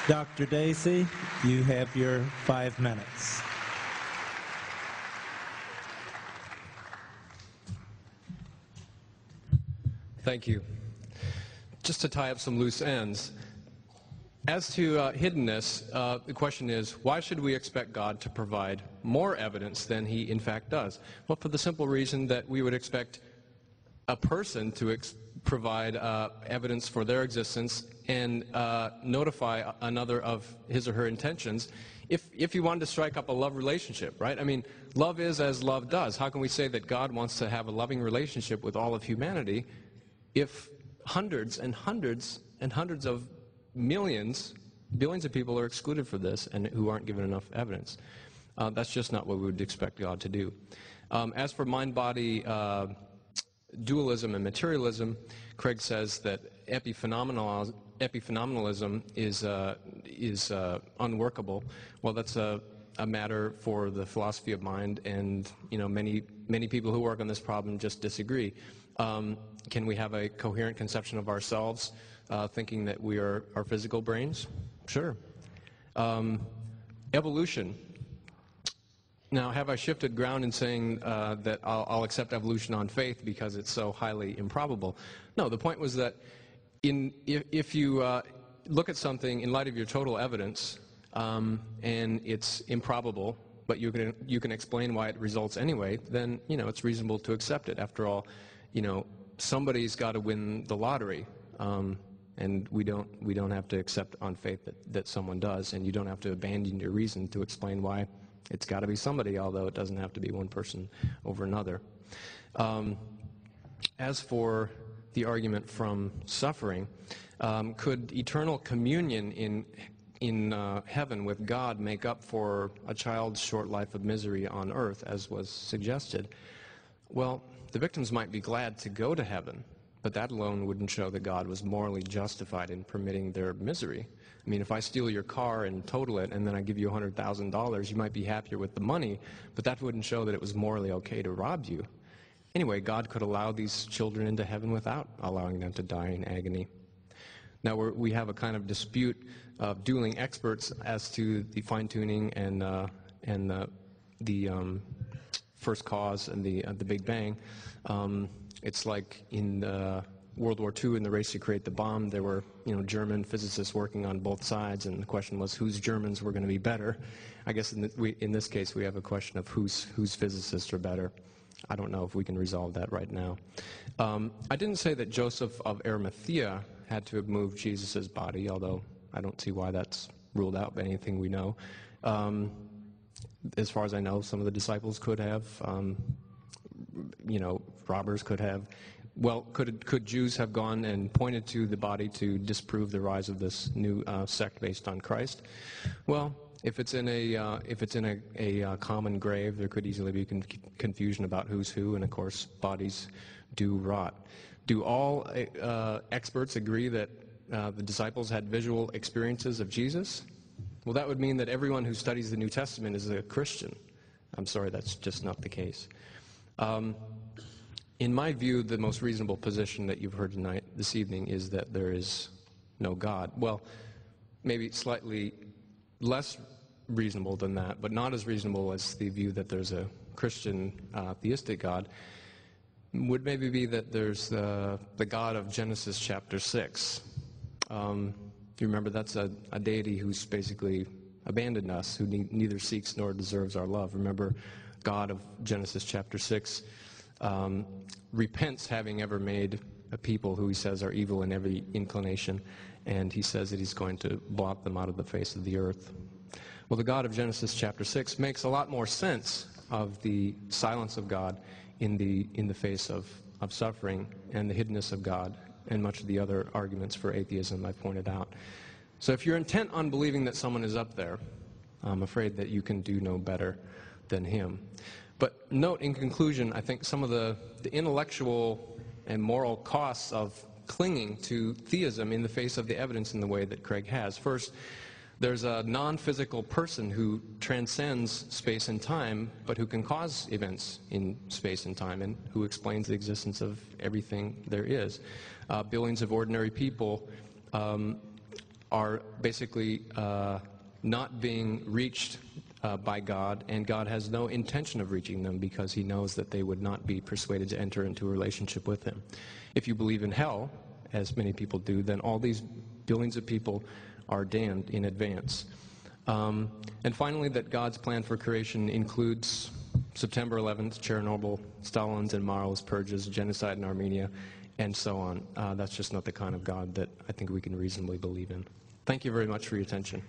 Dr. Dacey, you have your 5 minutes. Thank you. Just to tie up some loose ends, as to hiddenness, the question is, why should we expect God to provide more evidence than he in fact does? Well, for the simple reason that we would expect a person to provide evidence for their existence and notify another of his or her intentions if you wanted to strike up a love relationship, right? I mean, love is as love does. How can we say that God wants to have a loving relationship with all of humanity if hundreds and hundreds and hundreds of billions of people are excluded for this and who aren't given enough evidence? That's just not what we would expect God to do. As for mind-body dualism and materialism, Craig says that epiphenomenalism is unworkable. Well, that's a matter for the philosophy of mind, and many people who work on this problem just disagree. Can we have a coherent conception of ourselves, thinking that we are our physical brains? Sure. Evolution. Now, have I shifted ground in saying that I'll accept evolution on faith because it's so highly improbable? No, the point was that if you look at something in light of your total evidence and it's improbable, but you can explain why it results anyway, then it's reasonable to accept it. After all, somebody's got to win the lottery, and we don't have to accept on faith that someone does, and you don't have to abandon your reason to explain why it's got to be somebody, although it doesn't have to be one person over another. As for the argument from suffering, could eternal communion in heaven with God make up for a child's short life of misery on earth, as was suggested? Well, the victims might be glad to go to heaven, but that alone wouldn't show that God was morally justified in permitting their misery. I mean, if I steal your car and total it, and then I give you $100,000, you might be happier with the money, but that wouldn't show that it was morally okay to rob you. Anyway, God could allow these children into heaven without allowing them to die in agony. Now, we have a kind of dispute of dueling experts as to the fine-tuning and the first cause and the Big Bang. It's like in World War II, in the race to create the bomb, there were German physicists working on both sides, and the question was whose Germans were going to be better. I guess in this case we have a question of whose physicists are better. I don't know if we can resolve that right now. I didn't say that Joseph of Arimathea had to have moved Jesus' body, although I don't see why that's ruled out by anything we know. As far as I know, some of the disciples could have. Robbers could have. Well, could Jews have gone and pointed to the body to disprove the rise of this new sect based on Christ? Well, if it's in a common grave, there could easily be confusion about who's who, and of course, bodies do rot. Do all experts agree that the disciples had visual experiences of Jesus? Well, that would mean that everyone who studies the New Testament is a Christian. I'm sorry, that's just not the case. In my view, the most reasonable position that you've heard this evening is that there is no God. Well, maybe slightly less reasonable than that, but not as reasonable as the view that there's a Christian theistic God, would maybe be that there's the God of Genesis chapter 6. You remember that's a deity who's basically abandoned us, who neither seeks nor deserves our love. Remember, God of Genesis chapter 6 repents having ever made a people who he says are evil in every inclination, and he says that he's going to blot them out of the face of the earth. Well, the God of Genesis chapter 6 makes a lot more sense of the silence of God in the face of suffering and the hiddenness of God and much of the other arguments for atheism I pointed out. So if you're intent on believing that someone is up there, I'm afraid that you can do no better than him. But note, in conclusion, I think some of the intellectual and moral costs of clinging to theism in the face of the evidence in the way that Craig has. First, there's a non-physical person who transcends space and time, but who can cause events in space and time, and who explains the existence of everything there is. Billions of ordinary people are basically not being reached by God, and God has no intention of reaching them because he knows that they would not be persuaded to enter into a relationship with him. If you believe in hell, as many people do, then all these billions of people are damned in advance. And finally, that God's plan for creation includes September 11th, Chernobyl, Stalin's and Mao's purges, genocide in Armenia, and so on. That's just not the kind of God that I think we can reasonably believe in. Thank you very much for your attention.